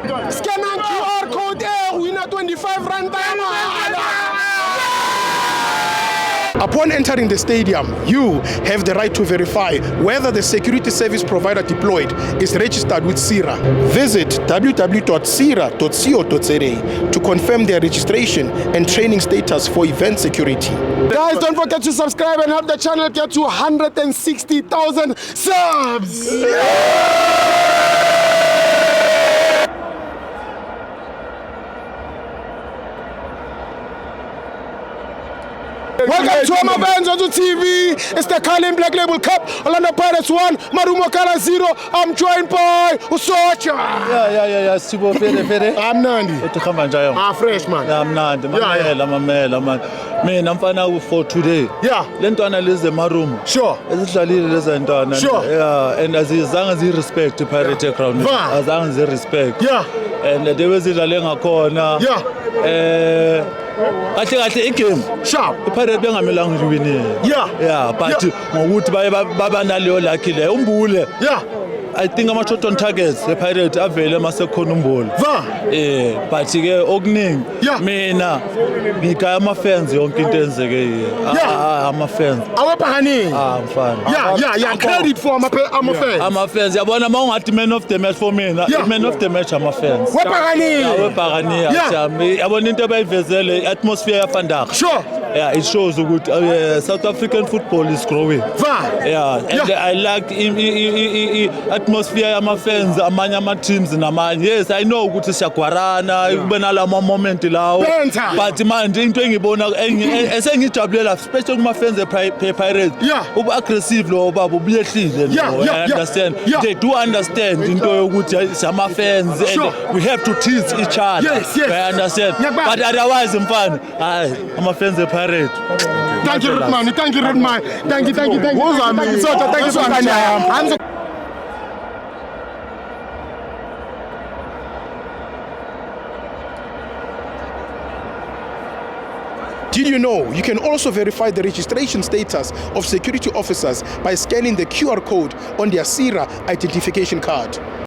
Scan ang QR code winner 25 rand. Upon entering the stadium, you have the right to verify whether the security service provider deployed is registered with SIRA. Visit www.sira.co.za to confirm their registration and training status for event security. Guys, don't forget to subscribe and help the channel get to 160,000 subs! Welcome to my fans on the TV. It's the Carlin Black Label Cup. Orlando Pirates 1, Marumo Kala 0. I'm joined by Usocha. Yeah. Sibo Fede. I'm Nandi. Utukhamba njalo. Fresh man. I'm Nandi. Mamela man. Mina mfana for today. Yeah. Lentwana leze Marumo. Sure. Ezidlalile leza ntwana. Sure. Yeah, and azizange zi respect Pirate Crown. Azange zi respect. Yeah. And they wezidlale ngakhona. Yeah. Kahle igame sharp iPirate bengamelanga liwinile yeah but ngokuthi baba naleyo lucky le umbule yeah I think ama-shot on targets ePirate avele masekhona umbulu but ke okuningi mina ngigaya ama-fans yonke into enzeke ama-fans awephakanini mfana yeah credit for ama-fans yabona ma ungathi man of the match for mina man of the match ama-fans wephakanini yabona into abayivezele i-atmosphere yafandaga sure yeah it shows ukuthi South African football is growing and I like atmosphere yama-fans amanye ama-teams namanye yes I know ukuthi siyagwarana kube nalama moment lawo but manje into engibona esengijabulela especially kuma-fans ePirates ubu-aggressive lo baba ubuyehlile I understand they do understand into yokuthi sama-fans and we have to teach each other I understand but otherwise mfana hayi ama-fans ePirates. Thank you Redman. Thank you so much. Did you know you can also verify the registration status of security officers by scanning the QR code on their SIRA identification card?